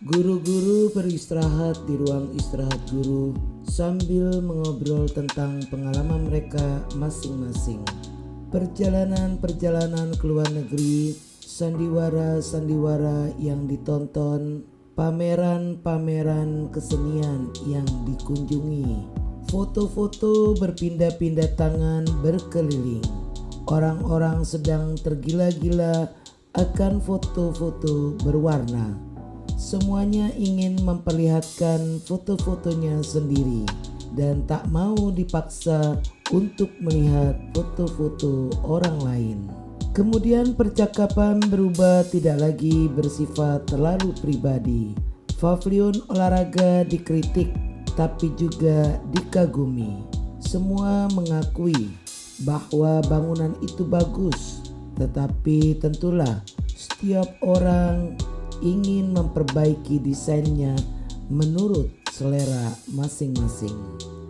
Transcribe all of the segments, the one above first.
Guru-guru beristirahat di ruang istirahat guru sambil mengobrol tentang pengalaman mereka masing-masing. Perjalanan-perjalanan ke luar negeri, sandiwara-sandiwara yang ditonton, pameran-pameran kesenian yang dikunjungi, foto-foto berpindah-pindah tangan berkeliling. Orang-orang sedang tergila-gila akan foto-foto berwarna. Semuanya ingin memperlihatkan foto-fotonya sendiri dan tak mau dipaksa untuk melihat foto-foto orang lain. Kemudian percakapan berubah tidak lagi bersifat terlalu pribadi. Pavilion olahraga dikritik tapi juga dikagumi. Semua mengakui bahwa bangunan itu bagus, tetapi tentulah setiap orang ingin memperbaiki desainnya menurut selera masing-masing.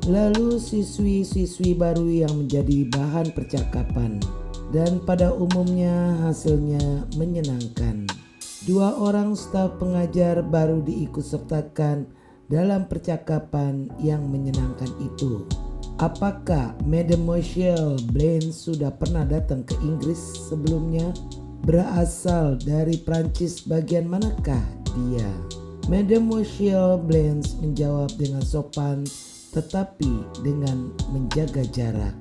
Lalu siswi-siswi baru yang menjadi bahan percakapan, dan pada umumnya hasilnya menyenangkan. Dua orang staf pengajar baru diikutsertakan dalam percakapan yang menyenangkan itu. Apakah Mademoiselle Blaine sudah pernah datang ke Inggris sebelumnya? Berasal dari Prancis, bagian manakah dia? Mademoiselle Blaine menjawab dengan sopan tetapi dengan menjaga jarak.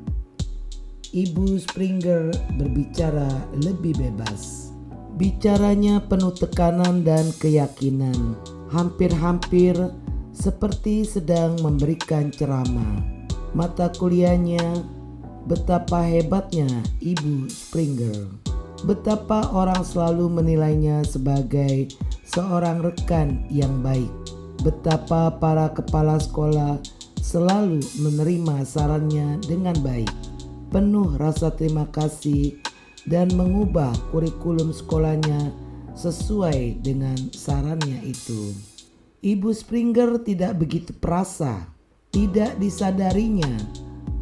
Ibu Springer berbicara lebih bebas. Bicaranya penuh tekanan dan keyakinan, hampir-hampir seperti sedang memberikan ceramah. Mata kuliahnya, betapa hebatnya Ibu Springer. Betapa orang selalu menilainya sebagai seorang rekan yang baik. Betapa para kepala sekolah selalu menerima sarannya dengan baik, penuh rasa terima kasih, dan mengubah kurikulum sekolahnya sesuai dengan sarannya itu. Ibu Springer tidak begitu perasa. Tidak disadarinya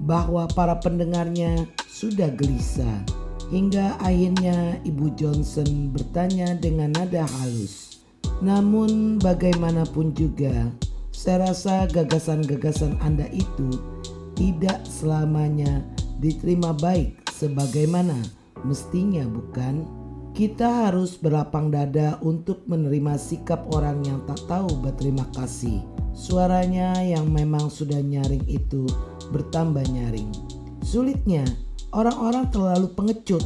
bahwa para pendengarnya sudah gelisah. Hingga akhirnya Ibu Johnson bertanya dengan nada halus. Namun bagaimanapun juga, saya rasa gagasan-gagasan Anda itu tidak selamanya diterima baik sebagaimana mestinya, bukan? Kita harus berlapang dada untuk menerima sikap orang yang tak tahu berterima kasih. Suaranya yang memang sudah nyaring itu bertambah nyaring. Sulitnya, orang-orang terlalu pengecut,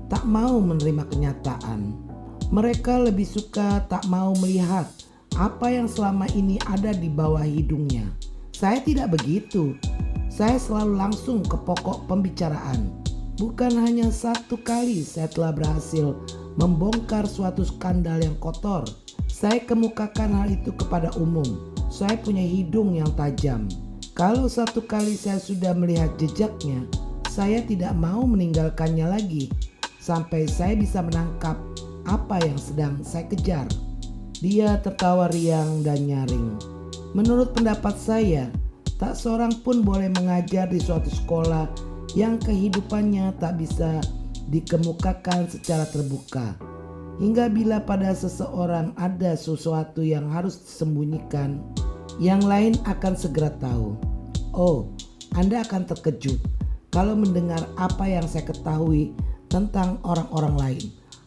tak mau menerima kenyataan. Mereka lebih suka tak mau melihat apa yang selama ini ada di bawah hidungnya. Saya tidak begitu. Saya selalu langsung ke pokok pembicaraan. Bukan hanya satu kali saya telah berhasil membongkar suatu skandal yang kotor. Saya kemukakan hal itu kepada umum. Saya punya hidung yang tajam. Kalau satu kali saya sudah melihat jejaknya, saya tidak mau meninggalkannya lagi sampai saya bisa menangkap apa yang sedang saya kejar. Dia tertawa riang dan nyaring. Menurut pendapat saya, tak seorang pun boleh mengajar di suatu sekolah yang kehidupannya tak bisa dikemukakan secara terbuka. Hingga bila pada seseorang ada sesuatu yang harus disembunyikan, yang lain akan segera tahu. Oh, Anda akan terkejut kalau mendengar apa yang saya ketahui tentang orang-orang lain.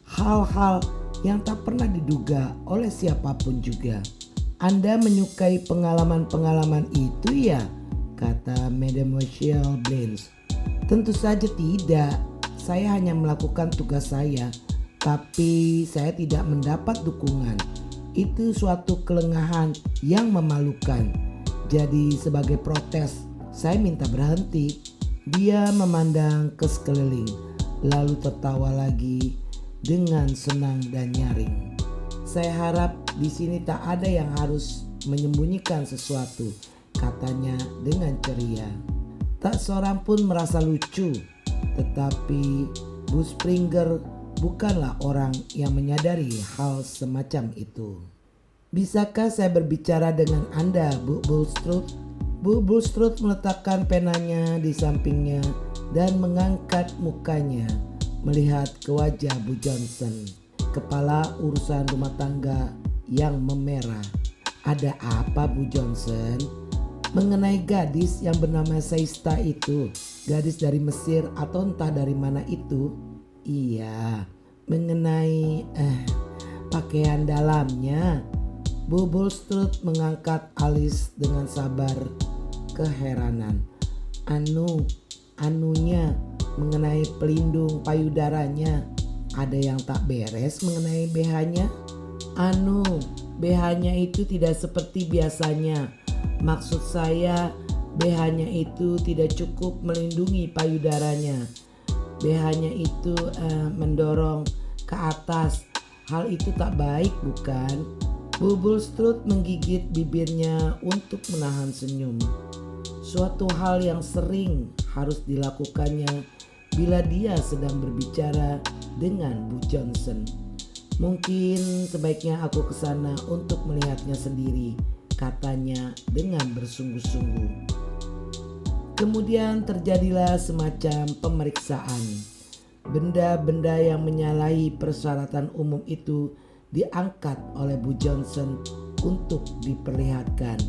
Hal-hal yang tak pernah diduga oleh siapapun juga. Anda menyukai pengalaman-pengalaman itu ya? Kata Mademoiselle Blaine. Tentu saja tidak. Saya hanya melakukan tugas saya, tapi saya tidak mendapat dukungan. Itu suatu kelengahan yang memalukan. Jadi sebagai protes, saya minta berhenti. Dia memandang ke sekeliling, lalu tertawa lagi dengan senang dan nyaring. Saya harap di sini tak ada yang harus menyembunyikan sesuatu, katanya dengan ceria. Tak seorang pun merasa lucu, tetapi Bu Springer bukanlah orang yang menyadari hal semacam itu. Bisakah saya berbicara dengan Anda, Bu Bulstrode? Bu Bulstrode meletakkan penanya di sampingnya dan mengangkat mukanya melihat ke wajah Bu Johnson, kepala urusan rumah tangga yang memerah. Ada apa Bu Johnson? Mengenai gadis yang bernama Seista itu, gadis dari Mesir atau entah dari mana itu? Iya, mengenai pakaian dalamnya. Bu Bulstrode mengangkat alis dengan sabar keheranan. Anunya mengenai pelindung payudaranya, ada yang tak beres mengenai BH-nya? BH-nya itu tidak seperti biasanya. Maksud saya BH-nya itu tidak cukup melindungi payudaranya. BH-nya itu mendorong ke atas. Hal itu tak baik bukan? Bu Bulstrode menggigit bibirnya untuk menahan senyum. Suatu hal yang sering harus dilakukannya bila dia sedang berbicara dengan Bu Johnson. Mungkin sebaiknya aku ke sana untuk melihatnya sendiri, katanya dengan bersungguh-sungguh. Kemudian terjadilah semacam pemeriksaan. Benda-benda yang menyalahi persyaratan umum itu diangkat oleh Bu Johnson untuk diperlihatkan.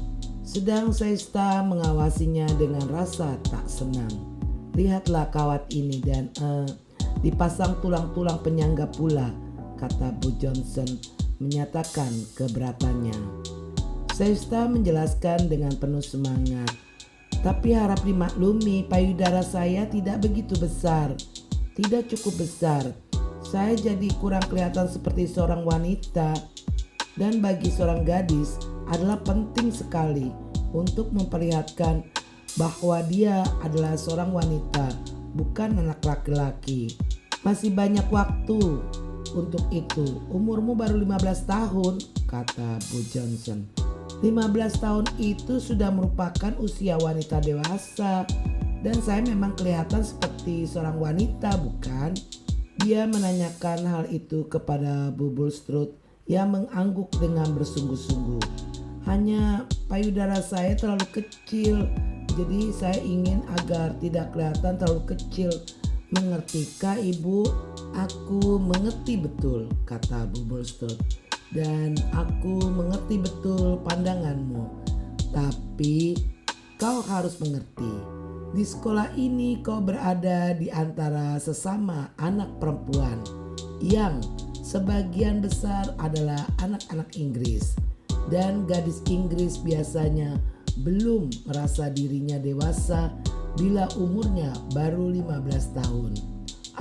Sedang Seista mengawasinya dengan rasa tak senang. Lihatlah kawat ini dan dipasang tulang-tulang penyangga pula, kata Bu Johnson menyatakan keberatannya. Seista menjelaskan dengan penuh semangat. Tapi harap dimaklumi, payudara saya tidak begitu besar. Tidak cukup besar. Saya jadi kurang kelihatan seperti seorang wanita. Dan bagi seorang gadis adalah penting sekali untuk memperlihatkan bahwa dia adalah seorang wanita, bukan anak laki-laki. Masih banyak waktu untuk itu. Umurmu baru 15 tahun, kata Bu Johnson. 15 tahun itu sudah merupakan usia wanita dewasa. Dan saya memang kelihatan seperti seorang wanita, bukan? Dia menanyakan hal itu kepada Bu Bulstrode yang mengangguk dengan bersungguh-sungguh. Hanya payudara saya terlalu kecil, jadi saya ingin agar tidak kelihatan terlalu kecil. Mengertikah Ibu? Aku mengerti betul, kata Bu Bulstrode. Dan aku mengerti betul pandanganmu. Tapi kau harus mengerti. Di sekolah ini kau berada di antara sesama anak perempuan yang sebagian besar adalah anak-anak Inggris. Dan gadis Inggris biasanya belum merasa dirinya dewasa bila umurnya baru 15 tahun.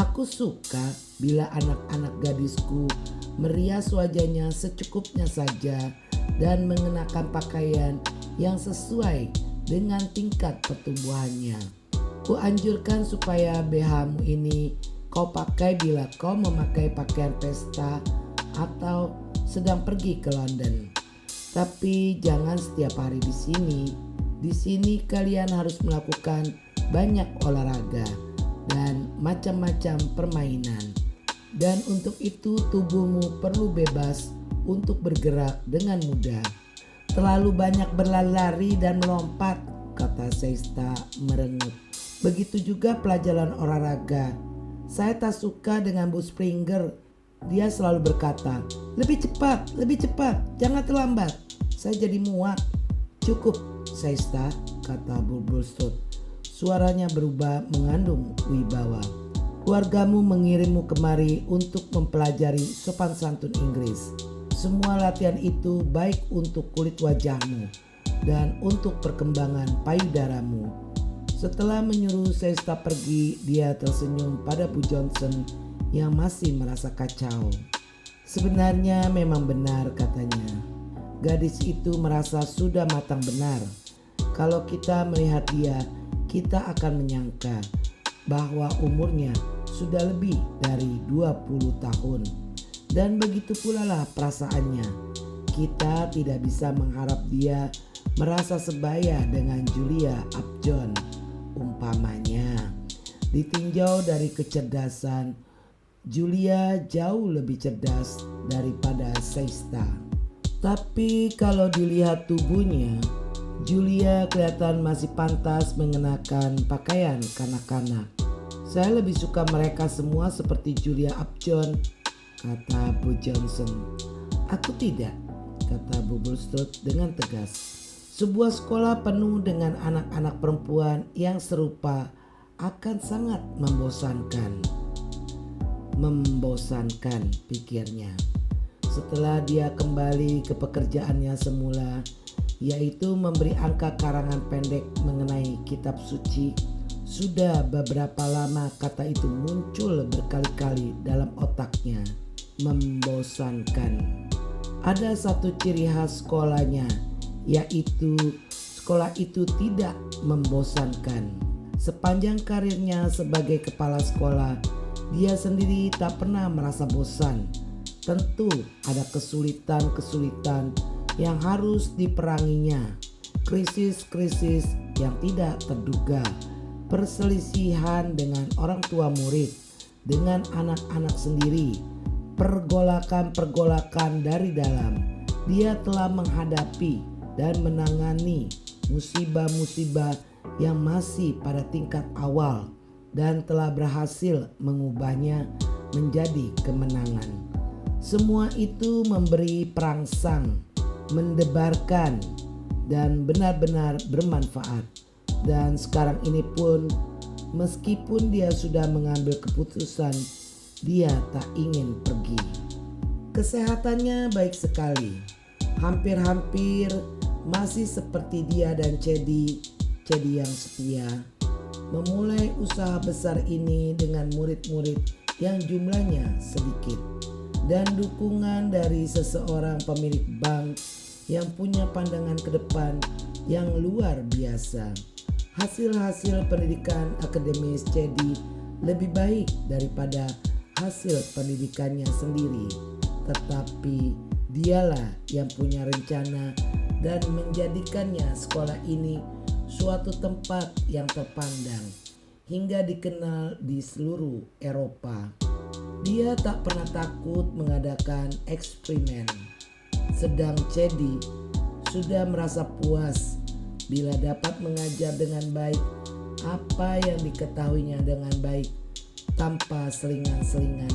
Aku suka bila anak-anak gadisku merias wajahnya secukupnya saja dan mengenakan pakaian yang sesuai dengan tingkat pertumbuhannya. Kuanjurkan supaya BH-mu ini kau pakai bila kau memakai pakaian pesta atau sedang pergi ke London. Tapi jangan setiap hari di sini. Di sini kalian harus melakukan banyak olahraga dan macam-macam permainan. Dan untuk itu tubuhmu perlu bebas untuk bergerak dengan mudah. Terlalu banyak berlari dan melompat, kata Seista merengut. Begitu juga pelajaran olahraga. Saya tak suka dengan Bu Springer. Dia selalu berkata, lebih cepat, jangan terlambat. Saya jadi muak. Cukup, Seista, kata Bu Bulstrode. Suaranya berubah mengandung wibawa. Keluargamu mengirimmu kemari untuk mempelajari sopan santun Inggris. Semua latihan itu baik untuk kulit wajahmu dan untuk perkembangan payudaramu. Setelah menyuruh Seista pergi, dia tersenyum pada Bu Johnson yang masih merasa kacau. Sebenarnya memang benar, katanya. Gadis itu merasa sudah matang benar. Kalau kita melihat dia, kita akan menyangka bahwa umurnya sudah lebih dari 20 tahun. Dan begitu pula lah perasaannya. Kita tidak bisa mengharap dia merasa sebaya dengan Julia Upjohn. Umpamanya, ditinjau dari kecerdasan, Julia jauh lebih cerdas daripada Seista. Tapi kalau dilihat tubuhnya, Julia kelihatan masih pantas mengenakan pakaian kanak-kanak. Saya lebih suka mereka semua seperti Julia Upjohn, kata Bu Johnson. Aku tidak. kata Bu Bulstrode dengan tegas. Sebuah sekolah penuh dengan anak-anak perempuan yang serupa akan sangat membosankan. Membosankan, pikirnya. Setelah dia kembali ke pekerjaannya semula, yaitu memberi angka karangan pendek mengenai kitab suci, sudah beberapa lama kata itu muncul berkali-kali dalam otaknya. Membosankan. Ada satu ciri khas sekolahnya, yaitu sekolah itu tidak membosankan. Sepanjang karirnya sebagai kepala sekolah, dia sendiri tak pernah merasa bosan. Tentu ada kesulitan-kesulitan yang harus diperanginya, krisis-krisis yang tidak terduga, perselisihan dengan orang tua murid, dengan anak-anak sendiri, pergolakan-pergolakan dari dalam. Dia telah menghadapi dan menangani musibah-musibah yang masih pada tingkat awal dan telah berhasil mengubahnya menjadi kemenangan. Semua itu memberi perangsang, mendebarkan, dan benar-benar bermanfaat. Dan sekarang ini pun, meskipun dia sudah mengambil keputusan, dia tak ingin pergi. Kesehatannya baik sekali, hampir-hampir masih seperti dia dan Cedi yang setia. Memulai usaha besar ini dengan murid-murid yang jumlahnya sedikit, dan dukungan dari seseorang pemilik bank yang punya pandangan ke depan yang luar biasa. Hasil-hasil pendidikan akademis Cedi lebih baik daripada hasil pendidikannya sendiri, tetapi dialah yang punya rencana dan menjadikannya sekolah ini suatu tempat yang terpandang hingga dikenal di seluruh Eropa. Dia tak pernah takut mengadakan eksperimen, sedang Cedi sudah merasa puas bila dapat mengajar dengan baik apa yang diketahuinya dengan baik tanpa selingan-selingan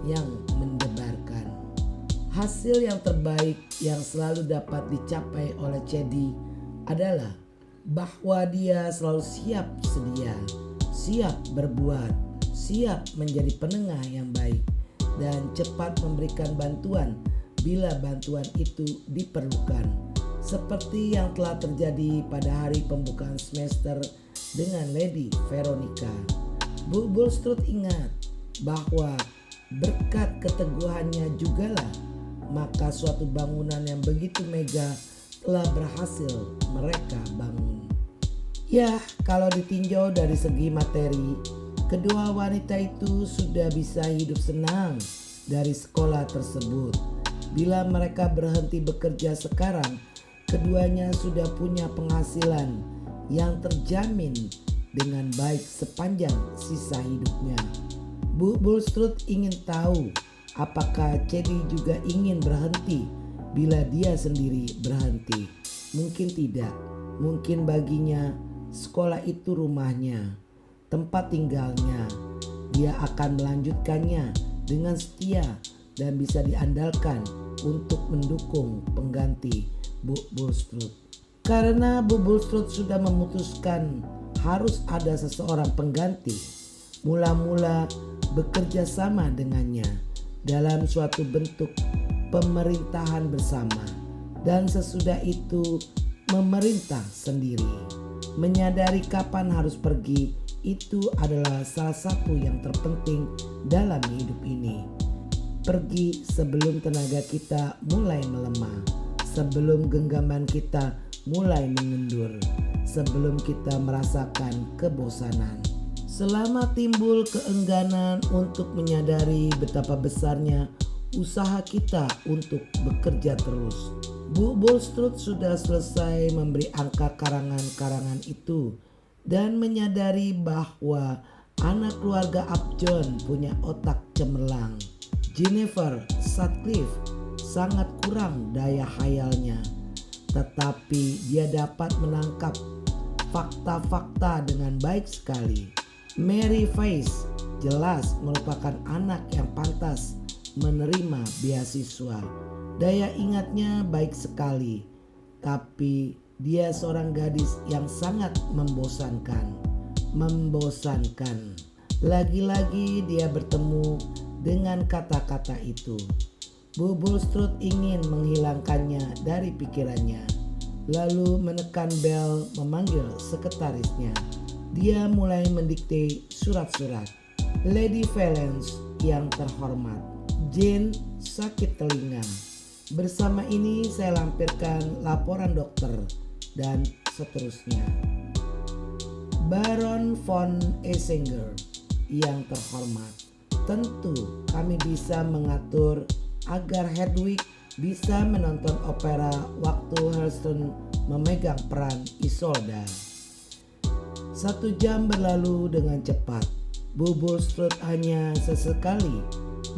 yang mendebarkan. Hasil yang terbaik yang selalu dapat dicapai oleh Cedi adalah bahwa dia selalu siap sedia, siap berbuat, siap menjadi penengah yang baik, dan cepat memberikan bantuan bila bantuan itu diperlukan. Seperti yang telah terjadi pada hari pembukaan semester dengan Lady Veronica. Bu Bulstrode ingat bahwa berkat keteguhannya jugalah maka suatu bangunan yang begitu megah telah berhasil mereka bangun. Ya, kalau ditinjau dari segi materi, kedua wanita itu sudah bisa hidup senang dari sekolah tersebut. Bila mereka berhenti bekerja sekarang, keduanya sudah punya penghasilan yang terjamin dengan baik sepanjang sisa hidupnya. Bu Bulstrode ingin tahu apakah Cedi juga ingin berhenti bila dia sendiri berhenti. Mungkin tidak. Mungkin baginya sekolah itu rumahnya, tempat tinggalnya. Dia akan melanjutkannya dengan setia dan bisa diandalkan untuk mendukung pengganti Bu Bulstrode. Karena Bu Bulstrode sudah memutuskan harus ada seseorang pengganti, mula-mula bekerja sama dengannya dalam suatu bentuk pemerintahan bersama, dan sesudah itu memerintah sendiri. Menyadari kapan harus pergi itu adalah salah satu yang terpenting dalam hidup ini. Pergi sebelum tenaga kita mulai melemah, sebelum genggaman kita mulai mengendur, sebelum kita merasakan kebosanan. Selama timbul keengganan untuk menyadari betapa besarnya usaha kita untuk bekerja terus, Bu Bulstrode sudah selesai memberi angka karangan-karangan itu dan menyadari bahwa anak keluarga Upjohn punya otak cemerlang. Jennifer Sutcliffe sangat kurang daya khayalnya, tetapi dia dapat menangkap fakta-fakta dengan baik sekali. Mary Face jelas merupakan anak yang pantas menerima beasiswa, Daya ingatnya baik sekali, tapi dia seorang gadis yang sangat membosankan. Lagi-lagi dia bertemu dengan kata-kata itu. Bubulstrut ingin menghilangkannya dari pikirannya, lalu menekan bel memanggil sekretarisnya. Dia mulai mendikte surat-surat. Lady Valence yang terhormat, Jane sakit telinga. Bersama ini saya lampirkan laporan dokter dan seterusnya. Baron von Esinger yang terhormat, tentu kami bisa mengatur agar Hedwig bisa menonton opera waktu Hursten memegang peran Isolde. 1 jam berlalu dengan cepat. Bubulstrut hanya sesekali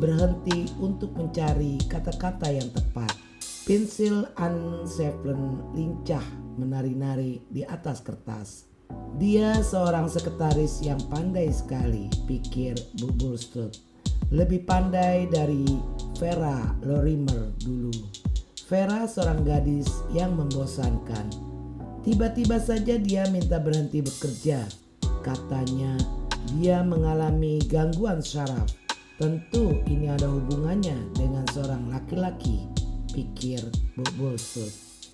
berhenti untuk mencari kata-kata yang tepat. Pensil Anne Shevlin lincah menari-nari di atas kertas. Dia seorang sekretaris yang pandai sekali, pikir Bubulstrut. Lebih pandai dari Vera Lorimer dulu. Vera seorang gadis yang membosankan. Tiba-tiba saja dia minta berhenti bekerja. Katanya dia mengalami gangguan syaraf. Tentu ini ada hubungannya dengan seorang laki-laki, pikir Bubulstrut.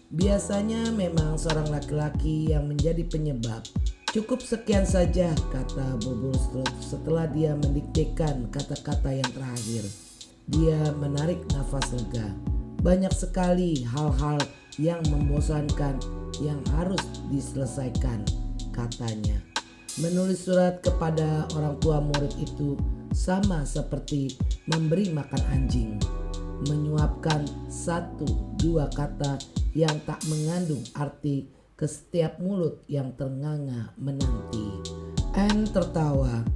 Biasanya memang seorang laki-laki yang menjadi penyebab. Cukup sekian saja, kata Bubulstrut setelah dia mendiktekan kata-kata yang terakhir. Dia menarik nafas lega. Banyak sekali hal-hal yang membosankan yang harus diselesaikan, katanya. Menulis surat kepada orang tua murid itu sama seperti memberi makan anjing. Menyuapkan 1-2 kata yang tak mengandung arti ke setiap mulut yang ternganga menanti. Anne tertawa.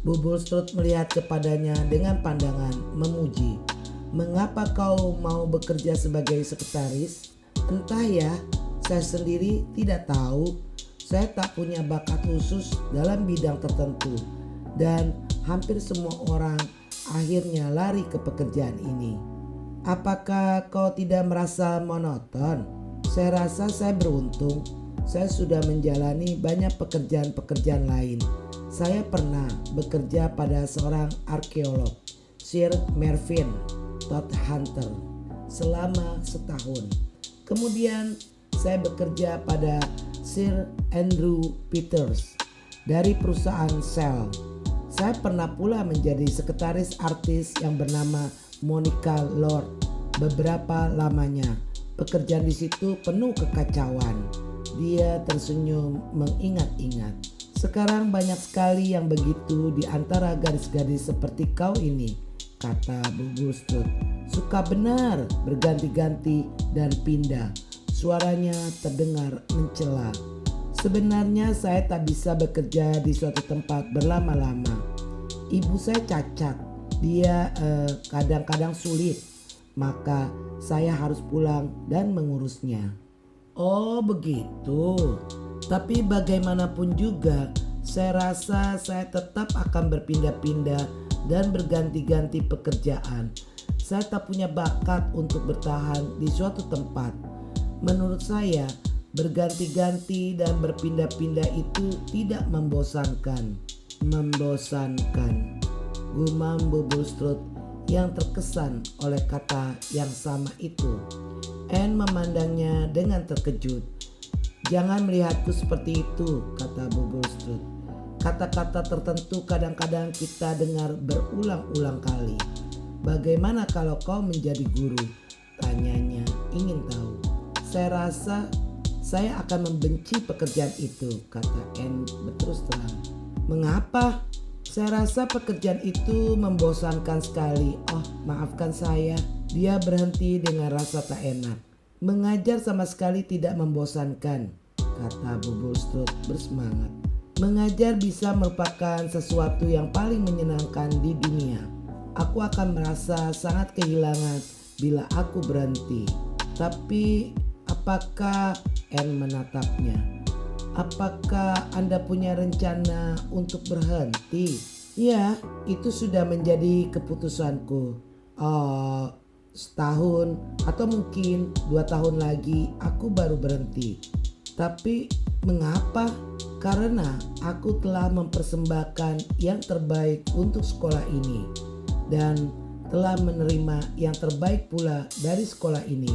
Bubulstrut melihat kepadanya dengan pandangan memuji. Mengapa kau mau bekerja sebagai sekretaris? Entah ya, saya sendiri tidak tahu. Saya tak punya bakat khusus dalam bidang tertentu. Dan hampir semua orang akhirnya lari ke pekerjaan ini. Apakah kau tidak merasa monoton? Saya rasa saya beruntung. Saya sudah menjalani banyak pekerjaan-pekerjaan lain. Saya pernah bekerja pada seorang arkeolog, Sir Mervyn Todhunter, selama setahun. Kemudian saya bekerja pada Sir Andrew Peters dari perusahaan Shell. Saya pernah pula menjadi sekretaris artis yang bernama Monica Lord beberapa lamanya. Pekerjaan di situ penuh kekacauan. Dia tersenyum mengingat-ingat. Sekarang banyak sekali yang begitu di antara gadis-gadis seperti kau ini, kata Bubulstrut. Suka benar berganti-ganti dan pindah. Suaranya terdengar mencela. Sebenarnya saya tak bisa bekerja di suatu tempat berlama-lama. Ibu saya cacat. Dia kadang-kadang sulit. Maka saya harus pulang dan mengurusnya. Oh begitu. Tapi bagaimanapun juga saya rasa saya tetap akan berpindah-pindah dan berganti-ganti pekerjaan. Saya tak punya bakat untuk bertahan di suatu tempat. Menurut saya berganti-ganti dan berpindah-pindah itu tidak membosankan. Membosankan, gumam Bubulstrut yang terkesan oleh kata yang sama itu. Anne memandangnya dengan terkejut. Jangan melihatku seperti itu, kata Bubulstrut. Kata-kata tertentu kadang-kadang kita dengar berulang-ulang kali. Bagaimana kalau kau menjadi guru? Tanyanya ingin tahu. Saya rasa saya akan membenci pekerjaan itu, kata Anne berterus terang. Mengapa? Saya rasa pekerjaan itu membosankan sekali. Oh, maafkan saya. Dia berhenti dengan rasa tak enak. Mengajar sama sekali tidak membosankan, kata Bubulstrut bersemangat. Mengajar bisa merupakan sesuatu yang paling menyenangkan di dunia. Aku akan merasa sangat kehilangan bila aku berhenti. Tapi apakah, Anne menatapnya, apakah Anda punya rencana untuk berhenti? Ya, itu sudah menjadi keputusanku. Oh, setahun, atau mungkin 2 tahun lagi aku baru berhenti. Tapi mengapa? Karena aku telah mempersembahkan yang terbaik untuk sekolah ini dan telah menerima yang terbaik pula dari sekolah ini.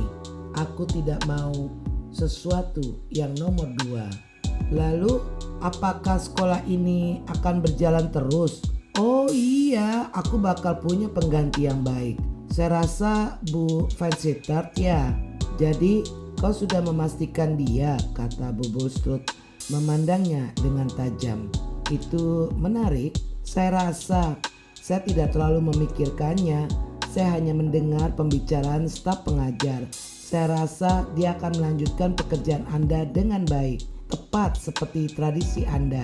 Aku tidak mau sesuatu yang nomor 2. Lalu apakah sekolah ini akan berjalan terus? Oh iya, aku bakal punya pengganti yang baik. Saya rasa Bu Van Sittard ya. Jadi kau sudah memastikan dia, kata Bu Bulstrode memandangnya dengan tajam. Itu menarik. Saya rasa saya tidak terlalu memikirkannya. Saya hanya mendengar pembicaraan staf pengajar. Saya rasa dia akan melanjutkan pekerjaan Anda dengan baik, tepat seperti tradisi Anda.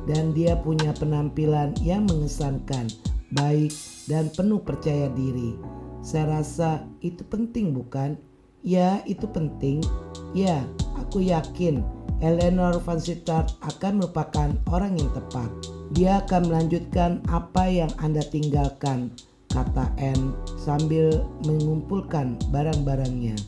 Dan dia punya penampilan yang mengesankan, baik dan penuh percaya diri. Saya rasa itu penting, bukan? Ya, itu penting. Ya, aku yakin Eleanor Van Sittard akan merupakan orang yang tepat. Dia akan melanjutkan apa yang Anda tinggalkan, kata Anne sambil mengumpulkan barang-barangnya.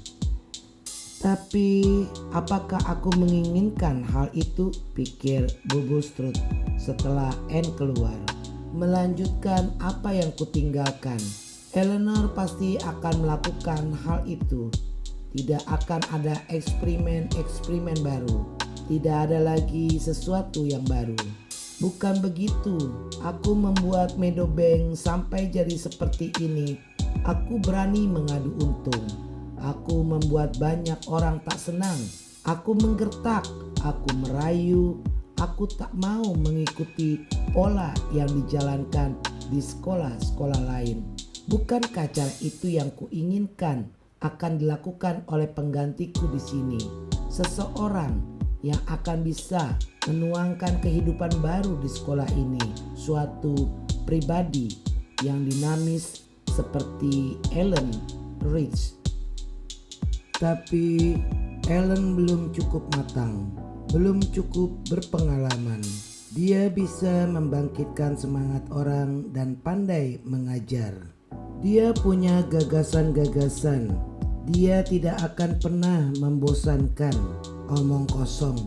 Tapi apakah aku menginginkan hal itu, pikir Bu Bulstrode setelah Anne keluar. Melanjutkan apa yang kutinggalkan. Eleanor pasti akan melakukan hal itu. Tidak akan ada eksperimen baru. Tidak ada lagi sesuatu yang baru. Bukan begitu. Aku membuat Meadowbank sampai jadi seperti ini. Aku berani mengadu untung. Aku membuat banyak orang tak senang. Aku menggertak. Aku merayu. Aku tak mau mengikuti pola yang dijalankan di sekolah-sekolah lain. Bukankah cara itu yang kuinginkan akan dilakukan oleh penggantiku di sini? Seseorang yang akan bisa menuangkan kehidupan baru di sekolah ini. Suatu pribadi yang dinamis seperti Ellen Rich. Tapi Ellen belum cukup matang, belum cukup berpengalaman. Dia bisa membangkitkan semangat orang dan pandai mengajar. Dia punya gagasan-gagasan. Dia tidak akan pernah membosankan. Omong kosong.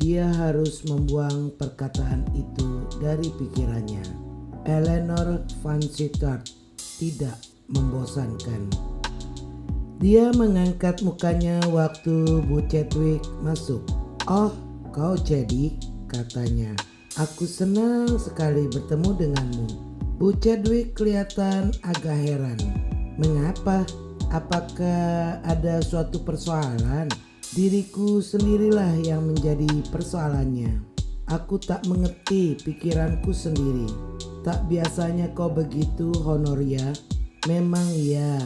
Dia harus membuang perkataan itu dari pikirannya. Eleanor Van Sittard tidak membosankan. Dia mengangkat mukanya waktu Bu Chadwick masuk. Oh, kau Chaddy, katanya. Aku senang sekali bertemu denganmu. Bu Chadwick kelihatan agak heran. Mengapa? Apakah ada suatu persoalan? Diriku sendirilah yang menjadi persoalannya. Aku tak mengerti pikiranku sendiri. Tak biasanya kau begitu, Honoria. Memang ya.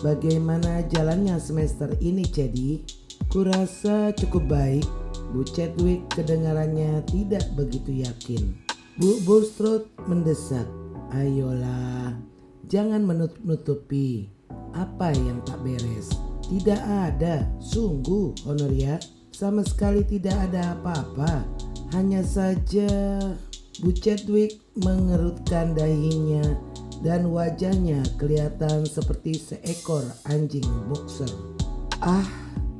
Bagaimana jalannya semester ini, Chaddy? Kurasa cukup baik. Bu Chadwick kedengarannya tidak begitu yakin. Bu Bulstrode mendesak. Ayolah, jangan menutup-nutupi. Apa yang tak beres? Tidak ada, sungguh Honoria, sama sekali tidak ada apa-apa. Hanya saja Bu Chadwick mengerutkan dahinya dan wajahnya kelihatan seperti seekor anjing boxer. Ah,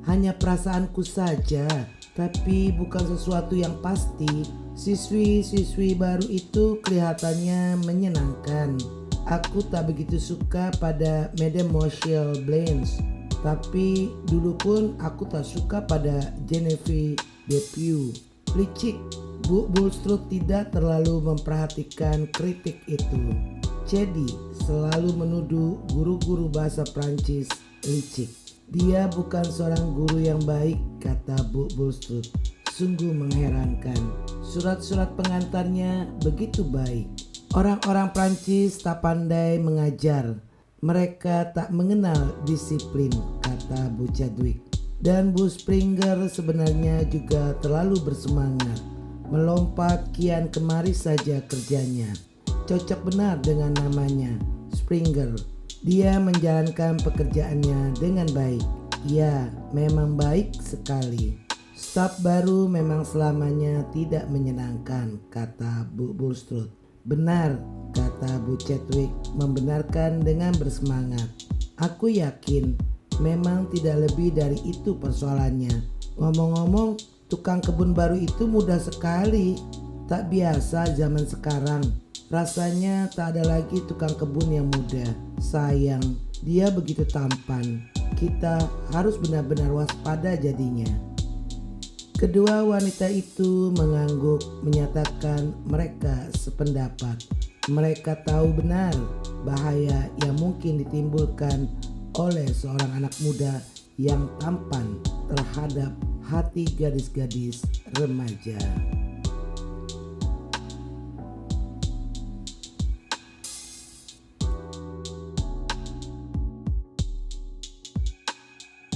hanya perasaanku saja, tapi bukan sesuatu yang pasti. Siswi-siswi baru itu kelihatannya menyenangkan. Aku tak begitu suka pada Mademoiselle Blanche. Tapi dulu pun aku tak suka pada Genevieve Depew. Licik. Bu Bulstrode tidak terlalu memperhatikan kritik itu. Chaddy selalu menuduh guru-guru bahasa Prancis licik. Dia bukan seorang guru yang baik, kata Bu Bulstrode. Sungguh mengherankan. Surat-surat pengantarnya begitu baik. Orang-orang Prancis tak pandai mengajar. Mereka tak mengenal disiplin, kata Bu Chadwick. Dan Bu Springer sebenarnya juga terlalu bersemangat. Melompat kian kemari saja kerjanya. Cocok benar dengan namanya, Springer. Dia menjalankan pekerjaannya dengan baik. Ya, memang baik sekali. Staf baru memang selamanya tidak menyenangkan, kata Bu Bulstrode. Benar, kata Bu Chadwick membenarkan dengan bersemangat. Aku yakin memang tidak lebih dari itu persoalannya. Ngomong-ngomong, tukang kebun baru itu mudah sekali. Tak biasa zaman sekarang. Rasanya tak ada lagi tukang kebun yang muda. Sayang, dia begitu tampan. Kita harus benar-benar waspada jadinya. Kedua wanita itu mengangguk, menyatakan mereka sependapat. Mereka tahu benar bahaya yang mungkin ditimbulkan oleh seorang anak muda yang tampan terhadap hati gadis-gadis remaja.